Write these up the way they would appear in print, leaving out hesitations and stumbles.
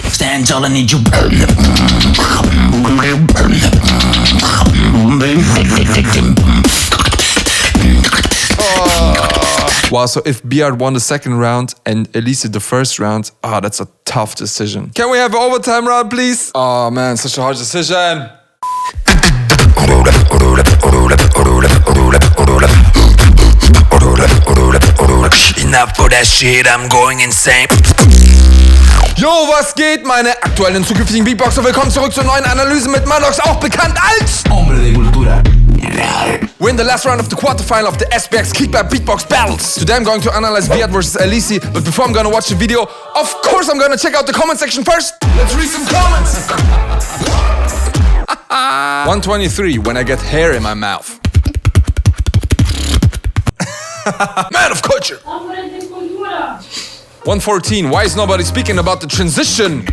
Stand tall, I need you. Wow, so if B-Art won the second round and Elysee the first round, that's a tough decision. Can we have an overtime round, please? Oh man, such a hard decision. Enough for that shit, I'm going insane. Yo, was geht, meine aktuellen und zukünftigen Beatboxer? Willkommen zurück zur neuen Analyse mit Madox, auch bekannt als Hombre de cultura. We're in the last round of the quarterfinal of the SBX Kickback Beatbox Battles. Today I'm going to analyze B-Art versus Elysee, but before I'm gonna watch the video, of course I'm gonna check out the comment section first. Let's read some comments. 123, when I get hair in my mouth. Man of culture. 114, why is nobody speaking about the transition?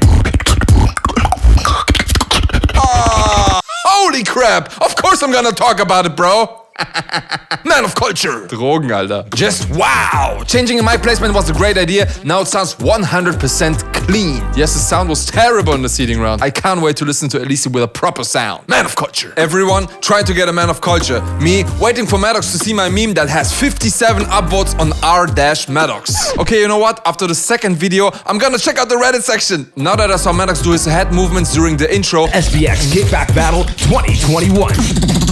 Holy crap! Of course I'm gonna talk about it, bro! Man of culture! Drogen, Alter. Just wow! Changing in my placement was a great idea. Now it sounds 100% clean. Yes, the sound was terrible in the seeding round. I can't wait to listen to Elysee with a proper sound. Man of culture. Everyone trying to get a man of culture. Me waiting for Madox to see my meme that has 57 upvotes on r-Madox. Okay, you know what? After the second video, I'm gonna check out the Reddit section. Now that I saw Madox do his head movements during the intro, SBX Kickback Battle 2021.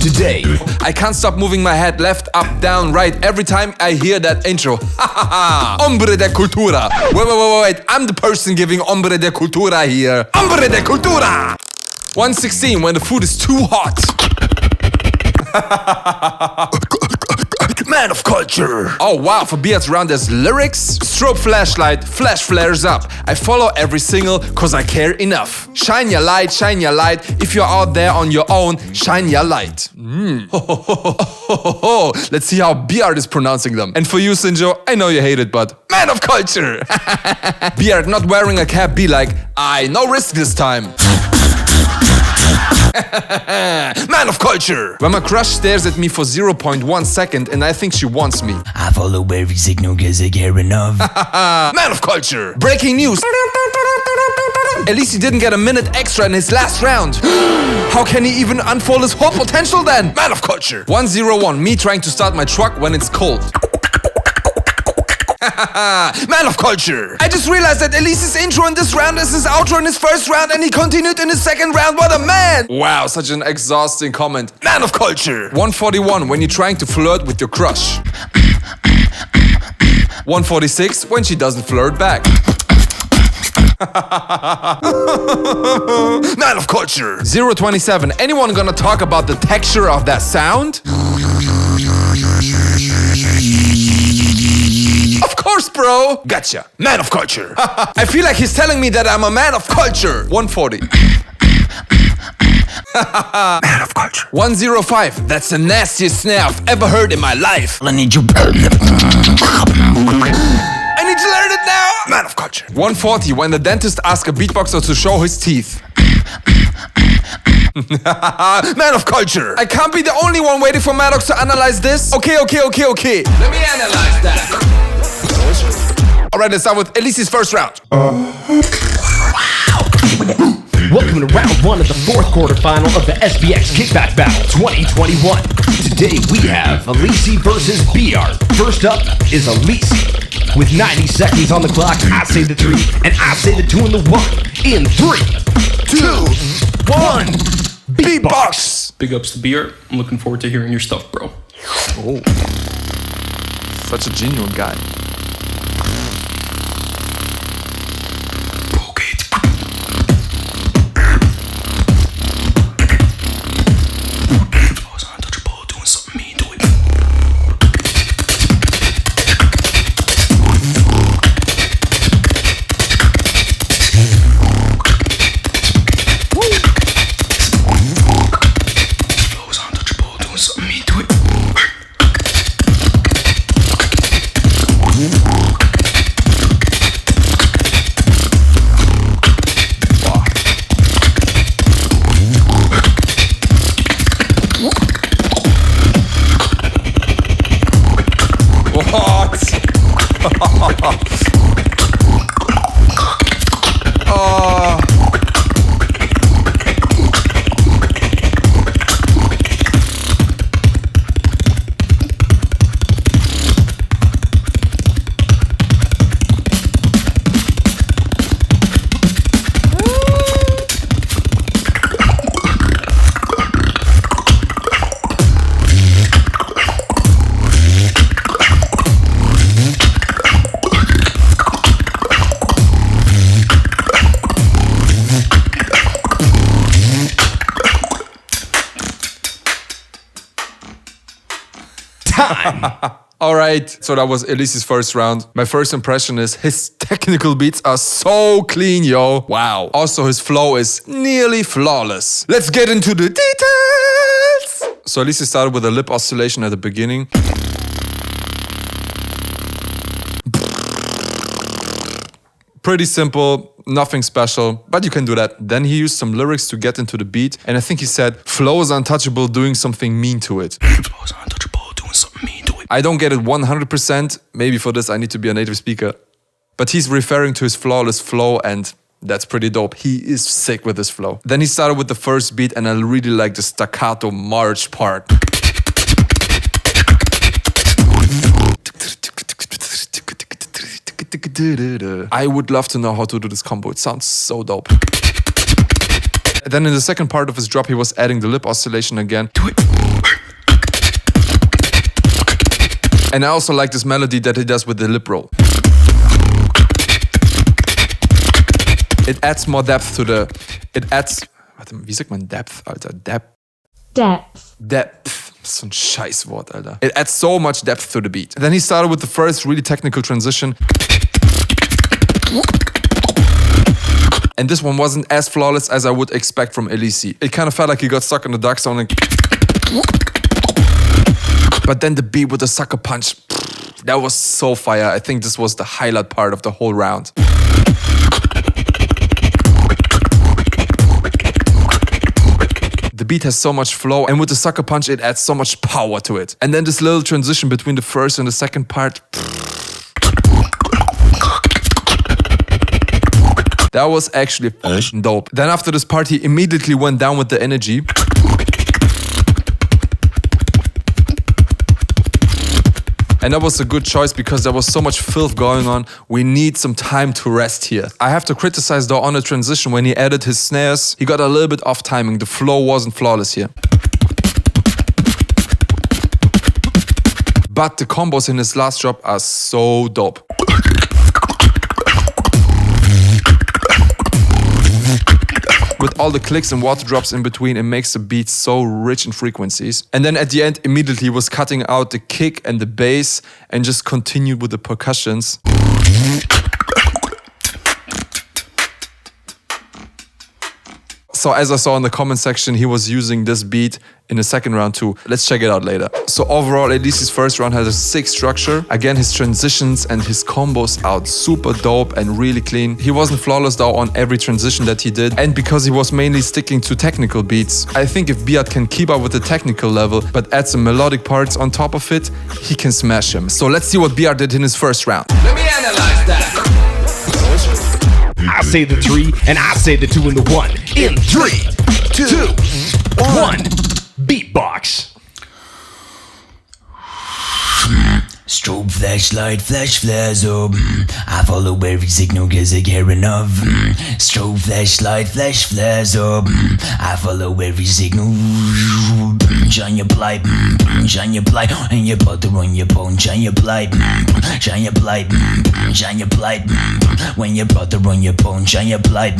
Today, I can't stop moving my head left, up, down, right every time I hear that intro. Hombre de cultura. Wait. I'm the person giving hombre de cultura here. Hombre de cultura. 116, when the food is too hot. Man of culture. Oh wow, for B-Art's round there's lyrics. Strobe flashlight, flash flares up. I follow every single cause I care enough. Shine your light, shine your light. If you're out there on your own, shine your light. Let's see how B-Art is pronouncing them. And for you, Sinjo, I know you hate it, but man of culture. B-Art not wearing a cap be like, no risk this time. Man of culture. When my crush stares at me for 0.1 second and I think she wants me. I follow every signal cause I care enough. Man of culture. Breaking news. Elysee didn't get a minute extra in his last round. How can he even unfold his whole potential then? Man of culture. 101, me trying to start my truck when it's cold. Man of culture. I just realized that Elysee's intro in this round is his outro in his first round and he continued in his second round. What a man! Wow, such an exhausting comment. Man of culture. 141, when you're trying to flirt with your crush. 146, when she doesn't flirt back. Man of culture. 027, anyone gonna talk about the texture of that sound? Of course, bro! Gotcha. Man of culture. I feel like he's telling me that I'm a man of culture. 140. Man of culture. 105. That's the nastiest snare I've ever heard in my life. I need you. I need to learn it now. Man of culture. 140. When the dentist asks a beatboxer to show his teeth. Man of culture. I can't be the only one waiting for Madox to analyze this. Okay. Let me analyze that. Alright, let's start with Elysee's first round. welcome to round one of the fourth quarterfinal of the SBX Kickback Battle 2021. Today we have Elysee versus B-Art. First up is Elysee. With 90 seconds on the clock, I say the 3, and I say the 2 and the 1. In 3, 2, 1, beatbox! Big ups to B-Art. I'm looking forward to hearing your stuff, bro. Oh, such a genuine guy. time. Alright, so that was Elysee's first round. My first impression is his technical beats are so clean, yo. Wow. Also, his flow is nearly flawless. Let's get into the details. So Elysee started with a lip oscillation at the beginning. Pretty simple, nothing special, but you can do that. Then he used some lyrics to get into the beat, and I think he said, flow is untouchable, doing something mean to it. Flow is untouchable, doing something mean to it. I don't get it 100%, maybe for this I need to be a native speaker, but he's referring to his flawless flow, and that's pretty dope. He is sick with his flow. Then he started with the first beat, and I really like the staccato march part. I would love to know how to do this combo. It sounds so dope. Then in the second part of his drop, he was adding the lip oscillation again. And I also like this melody that he does with the lip roll. It adds more depth to the... It adds... Warte, wie sagt man Depth, Alter? Depth. So ein Scheißwort, Alter. It adds so much depth to the beat. Then he started with the first really technical transition. And this one wasn't as flawless as I would expect from Elysee. It kind of felt like he got stuck in the dark zone. But then the beat with the sucker punch, that was so fire. I think this was the highlight part of the whole round. The beat has so much flow, and with the sucker punch, it adds so much power to it. And then this little transition between the first and the second part. That was actually dope. Then after this part, he immediately went down with the energy. And that was a good choice because there was so much filth going on. We need some time to rest here. I have to criticize though on the transition when he added his snares. He got a little bit off timing. The flow wasn't flawless here. But the combos in his last drop are so dope. With all the clicks and water drops in between, it makes the beat so rich in frequencies. And then at the end, immediately he was cutting out the kick and the bass and just continued with the percussions. So as I saw in the comment section, he was using this beat in the second round too. Let's check it out later. So overall, Elysee's first round has a sick structure. Again, his transitions and his combos out super dope and really clean. He wasn't flawless though on every transition that he did. And because he was mainly sticking to technical beats, I think if B-Art can keep up with the technical level, but add some melodic parts on top of it, he can smash him. So let's see what B-Art did in his first round. Let me analyze that. I say the 3 and I say the 2 and the 1. In 3, 2, 1. Beatbox. Strobe, flashlight, flash flares up. I follow every signal cause I care enough. Strobe, flashlight, flash flares up. I follow every signal. Shine your light, shine your light, and your butter on your bone. Shine your light, shine your light, shine your light. When your butter on your bone, shine your light.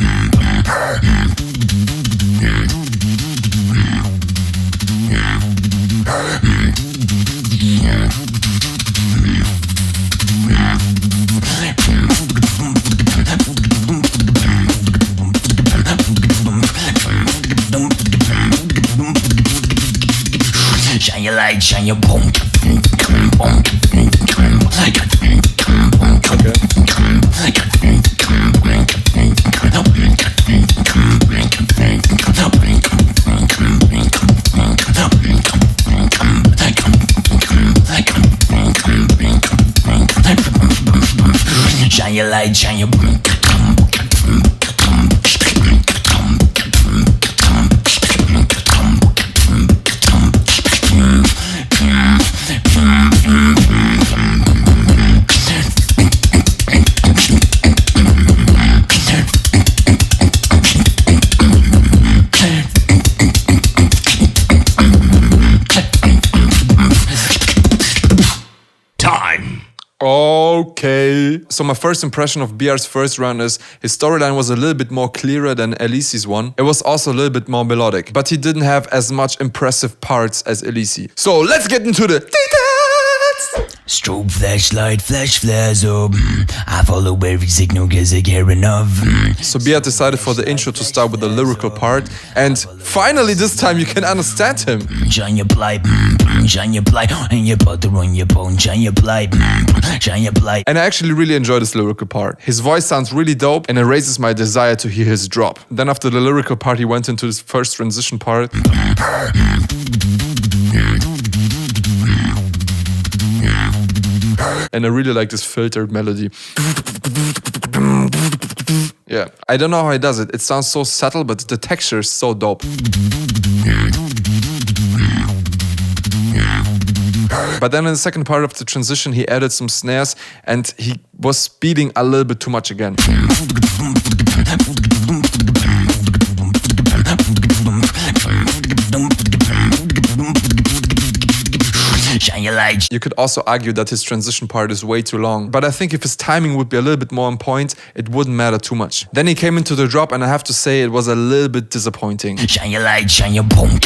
Shine your light, shine your bone. Shine your light, shine your bone. Okay. So my first impression of B-Art's first round is his storyline was a little bit more clearer than Elysee's one. It was also a little bit more melodic, but he didn't have as much impressive parts as Elysee. So let's get into the details. Strobe, flashlight, flash, flares up. I follow every signal cause I care enough. So B-Art decided for the intro to start with the lyrical part, and finally this time you can understand him. Shine your light, shine your light, and your butter on your bone. Shine your light, shine your light. And I actually really enjoy this lyrical part. His voice sounds really dope and it raises my desire to hear his drop. Then after the lyrical part he went into his first transition part. And I really like this filtered melody. Yeah, I don't know how he does it. It sounds so subtle, but the texture is so dope. But then in the second part of the transition, he added some snares and he was speeding a little bit too much again. Shine your light. You could also argue that his transition part is way too long, but I think if his timing would be a little bit more on point, it wouldn't matter too much. Then he came into the drop and I have to say it was a little bit disappointing. Shine your light, shine your bone.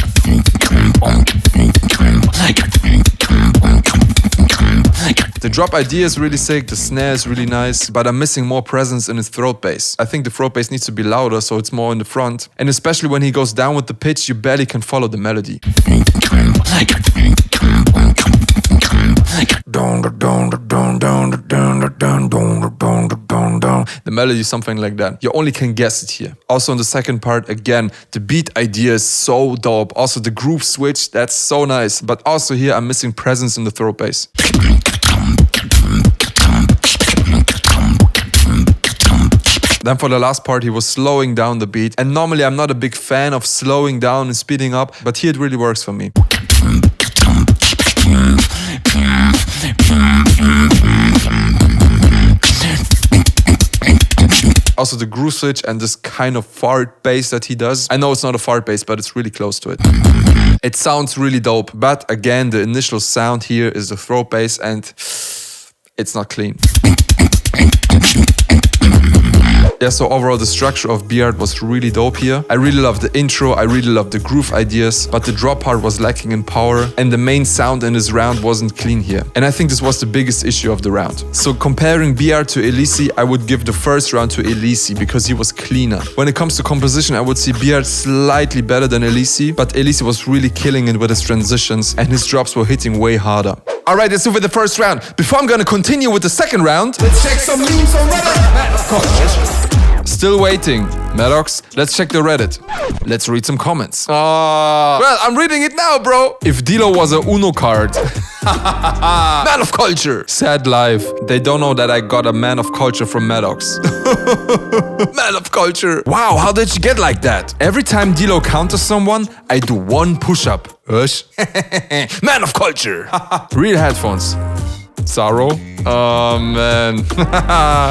The drop idea is really sick, the snare is really nice, but I'm missing more presence in his throat bass. I think the throat bass needs to be louder so it's more in the front. And especially when he goes down with the pitch, you barely can follow the melody. The melody is something like that. You only can guess it here. Also in the second part, again, the beat idea is so dope. Also the groove switch, that's so nice. But also here I'm missing presence in the throat bass. Then for the last part he was slowing down the beat. And normally I'm not a big fan of slowing down and speeding up, but here it really works for me. Also the groove switch and this kind of fart bass that he does. I know it's not a fart bass, but it's really close to it. It sounds really dope, but again, the initial sound here is the throat bass and it's not clean. Yeah, so overall the structure of B-Art was really dope here. I really love the intro, I really love the groove ideas, but the drop part was lacking in power and the main sound in this round wasn't clean here. And I think this was the biggest issue of the round. So comparing B-Art to Elysee, I would give the first round to Elysee because he was cleaner. When it comes to composition, I would see B-Art slightly better than Elysee, but Elysee was really killing it with his transitions and his drops were hitting way harder. Alright, that's it for the first round. Before I'm gonna continue with the second round, let's check some memes on Reddit. Still waiting. Madox, let's check the Reddit. Let's read some comments. Well, I'm reading it now, bro. If Dilo was a Uno card. Man of culture. Sad life. They don't know that I got a man of culture from Madox. Man of culture. Wow, how did you get like that? Every time Dilo counters someone, I do one push-up. Ush. Man of culture. Real headphones. Sorrow? Oh man.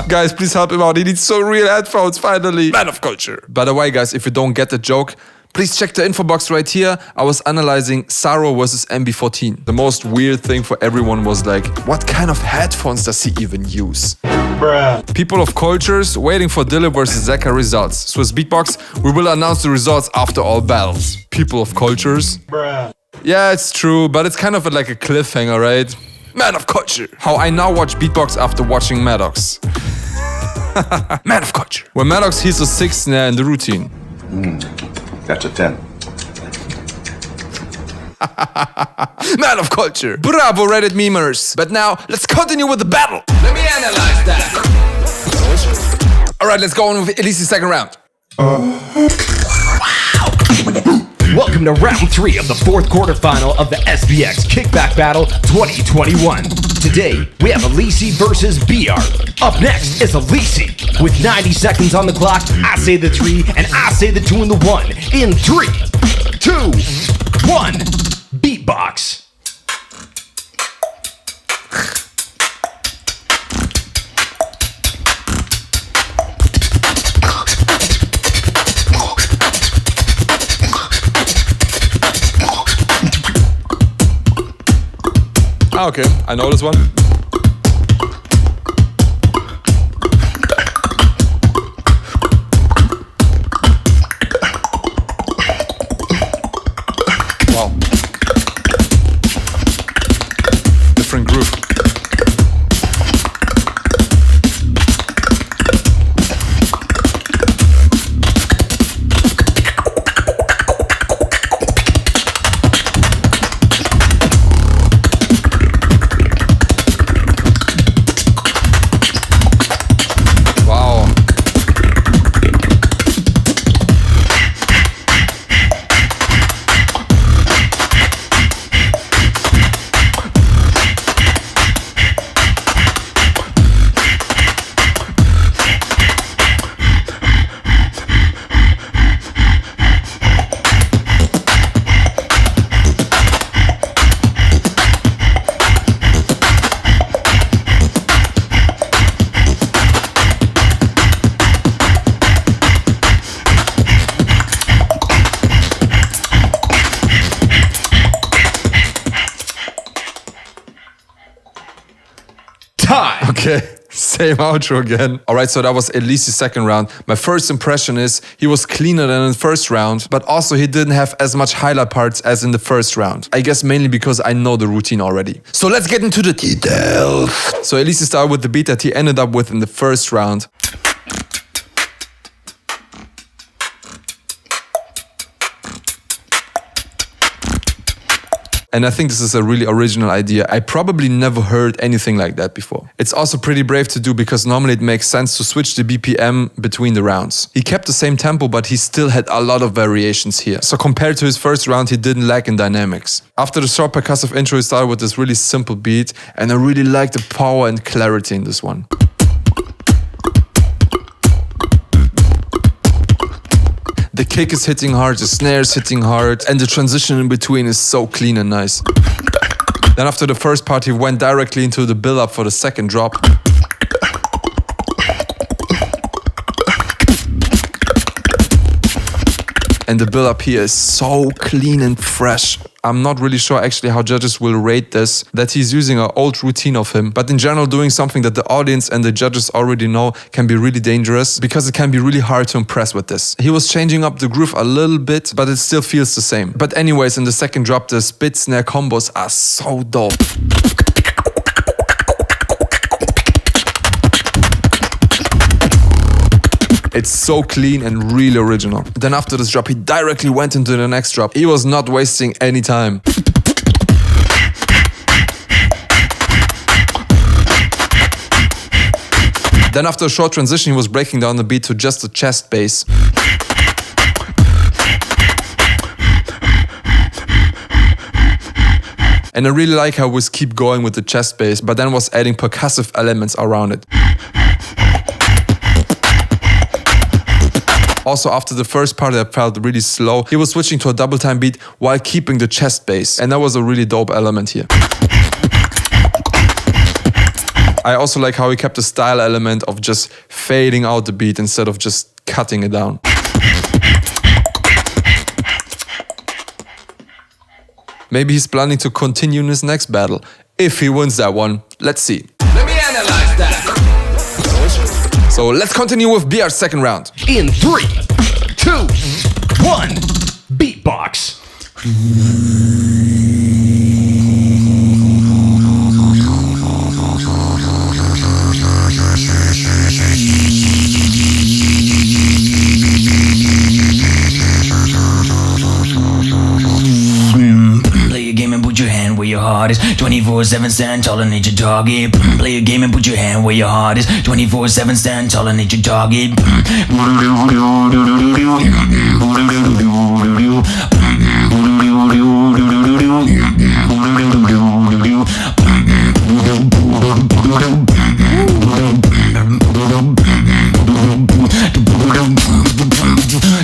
Guys, please help him out. He needs some real headphones, finally. Man of culture. By the way, guys, if you don't get the joke, please check the info box right here. I was analyzing Saro versus MB14. The most weird thing for everyone was like, what kind of headphones does he even use? Bruh. People of cultures waiting for Dilla versus Zeka results. Swiss Beatbox, we will announce the results after all battles. People of cultures. Bruh. Yeah, it's true, but it's kind of like a cliffhanger, right? Man of culture. How I now watch beatbox after watching Madox. Man of culture. When Madox hears a 6 snare in the routine. That's a 10. Man of culture. Bravo Reddit memers. But now, let's continue with the battle. Let me analyze that. Alright, let's go on with Elysee's second round. Welcome to round 3 of the 4th quarterfinal of the SBX Kickback Battle 2021. Today, we have Elysee versus B-Art. Up next is Elysee. With 90 seconds on the clock, I say the 3 and I say the 2 and the 1. In 3, 2, 1, beatbox. Ah, okay, I know this one. Wow. Different groove. Time. Okay, same outro again. Alright, so that was Elysee's second round. My first impression is he was cleaner than in the first round, but also he didn't have as much highlight parts as in the first round. I guess mainly because I know the routine already. So let's get into the details. So Elysee started with the beat that he ended up with in the first round. And I think this is a really original idea. I probably never heard anything like that before. It's also pretty brave to do because normally it makes sense to switch the BPM between the rounds. He kept the same tempo, but he still had a lot of variations here. So compared to his first round, he didn't lack in dynamics. After the short percussive intro, he started with this really simple beat, and I really like the power and clarity in this one. The kick is hitting hard, the snare is hitting hard, and the transition in between is so clean and nice. Then after the first part, he went directly into the build-up for the second drop. And the build-up here is so clean and fresh. I'm not really sure actually how judges will rate this, that he's using an old routine of him. But in general, doing something that the audience and the judges already know can be really dangerous because it can be really hard to impress with this. He was changing up the groove a little bit, but it still feels the same. But anyways, in the second drop, the spit snare combos are so dope. It's so clean and really original. Then after this drop, he directly went into the next drop. He was not wasting any time. Then after a short transition, he was breaking down the beat to just a chest bass. And I really like how he was keep going with the chest bass, but then was adding percussive elements around it. Also, after the first part that felt really slow, he was switching to a double time beat while keeping the chest bass. And that was a really dope element here. I also like how he kept the style element of just fading out the beat instead of just cutting it down. Maybe he's planning to continue in his next battle. If he wins that one, let's see. Let me analyze that. So let's continue with B-Art's second round. In 3, 2, 1, beatbox. Play a game and put your hand where your heart is. 24/7 stand tall and hit your target. Play a game and put your hand where your heart is. 24/7 stand tall and hit your target.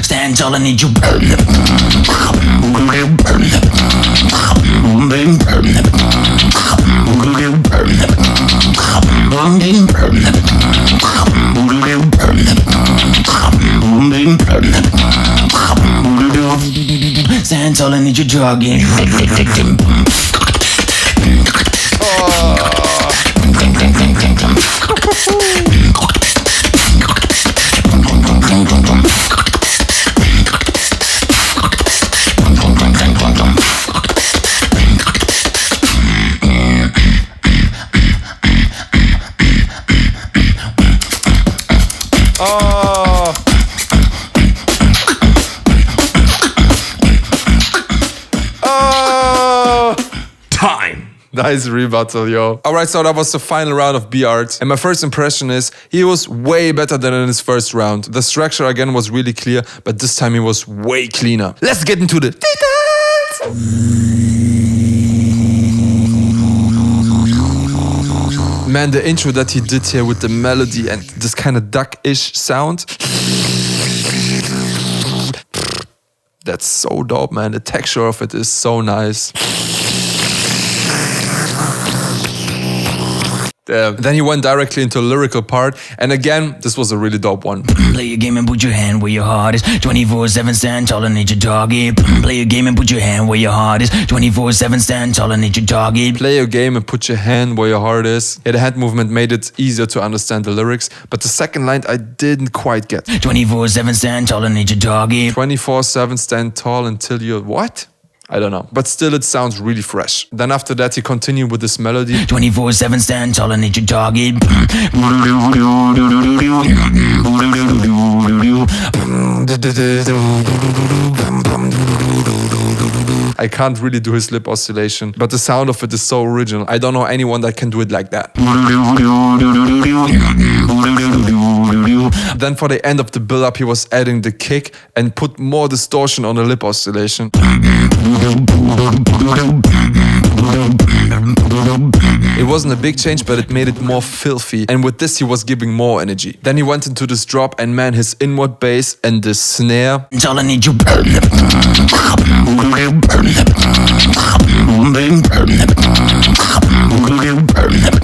Stand tall and hit your stand tall and hit your target. Time. Nice rebuttal, yo. Alright, so that was the final round of B-Art. And my first impression is he was way better than in his first round. The structure again was really clear, but this time he was way cleaner. Let's get into the details! Man, the intro that he did here with the melody and this kind of duck-ish sound. That's so dope, man. The texture of it is so nice. Then he went directly into a lyrical part, and again, this was a really dope one. Play your game and put your hand where your heart is. 24/7 stand tall and hit your target. Play your game and put your hand where your heart is. 24/7 stand tall and hit your target. Play your game and put your hand where your heart is. Yeah, the hand movement made it easier to understand the lyrics, but the second line I didn't quite get. 24/7 stand tall and hit your target. 24/7 stand tall until you're what? I don't know. But still it sounds really fresh. Then after that he continued with this melody. 24/7 stand tall and hit your target. I can't really do his lip oscillation, but the sound of it is so original. I don't know anyone that can do it like that. Then for the end of the build-up, he was adding the kick and put more distortion on the lip oscillation. It wasn't a big change, but it made it more filthy, and with this he was giving more energy. Then he went into this drop, and man, his inward bass and the snare. Tall and hit your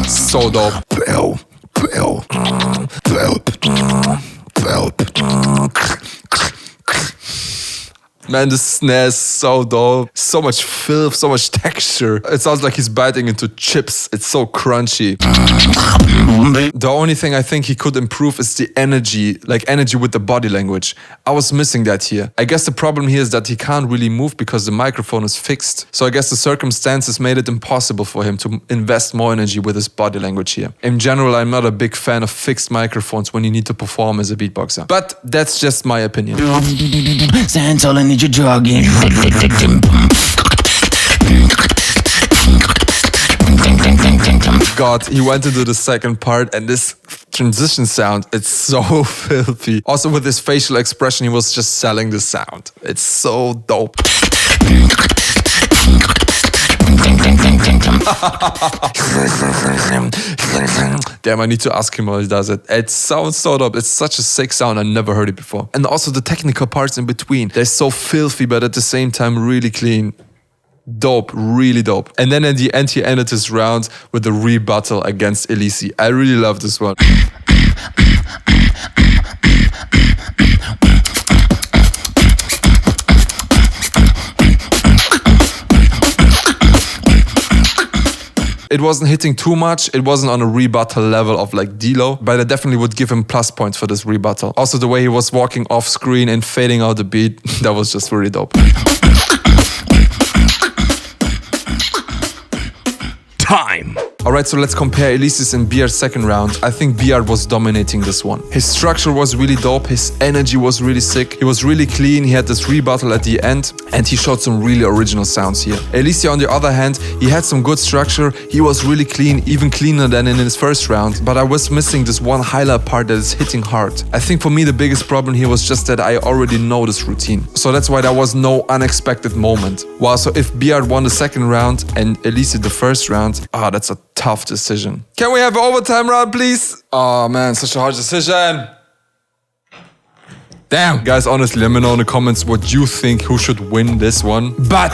So dope. Man, the snare is so dope. So much filth, so much texture. It sounds like he's biting into chips. It's so crunchy. The only thing I think he could improve is the energy, like energy with the body language. I was missing that here. I guess the problem here is that he can't really move because the microphone is fixed. So I guess the circumstances made it impossible for him to invest more energy with his body language here. In general, I'm not a big fan of fixed microphones when you need to perform as a beatboxer. But that's just my opinion. stand tall and hit your target. God, he went into the second part and this transition sound, it's so filthy. Also with his facial expression, he was just selling the sound. It's so dope. Damn, I need to ask him how he does it. It sounds so dope. It's such a sick sound. I never heard it before. And also the technical parts in between. They're so filthy, but at the same time really clean. Dope, really dope. And then at the end, he ended his round with a rebuttal against Elysee. I really love this one. It wasn't hitting too much. It wasn't on a rebuttal level of like D-Lo, but I definitely would give him plus points for this rebuttal. Also the way he was walking off screen and fading out the beat, that was just really dope. Time. Alright, so let's compare Elysee's and B-Art's second round. I think B-Art was dominating this one. His structure was really dope, his energy was really sick, he was really clean, he had this rebuttal at the end, and he showed some really original sounds here. Elysee, on the other hand, he had some good structure, he was really clean, even cleaner than in his first round, but I was missing this one highlight part that is hitting hard. I think for me the biggest problem here was just that I already know this routine. So that's why there was no unexpected moment. Wow, so if B-Art won the second round and Elysee the first round, that's a tough decision. Can we have an overtime round, please? Oh man, such a hard decision. Damn. Guys, honestly, let me know in the comments what you think who should win this one. But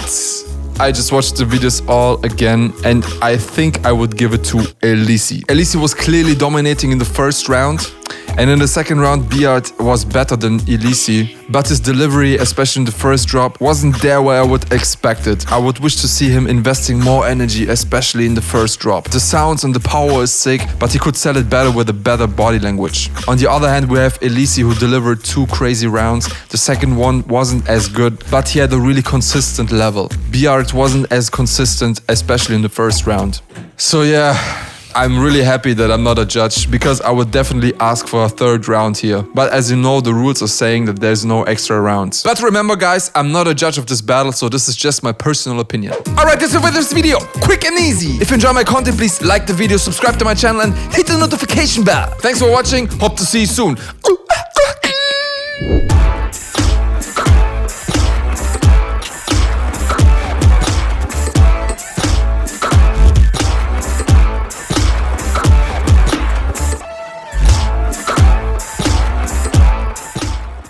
I just watched the videos all again and I think I would give it to Elysee. Elysee was clearly dominating in the first round. And in the second round, B-Art was better than Elysee, but his delivery, especially in the first drop, wasn't there where I would expect it. I would wish to see him investing more energy, especially in the first drop. The sounds and the power is sick, but he could sell it better with a better body language. On the other hand, we have Elysee, who delivered 2 crazy rounds. The second one wasn't as good, but he had a really consistent level. B-Art wasn't as consistent, especially in the first round. So yeah, I'm really happy that I'm not a judge, because I would definitely ask for a third round here. But as you know, the rules are saying that there's no extra rounds. But remember guys, I'm not a judge of this battle, so this is just my personal opinion. Alright, that's it for this video. Quick and easy. If you enjoy my content, please like the video, subscribe to my channel and hit the notification bell. Thanks for watching. Hope to see you soon.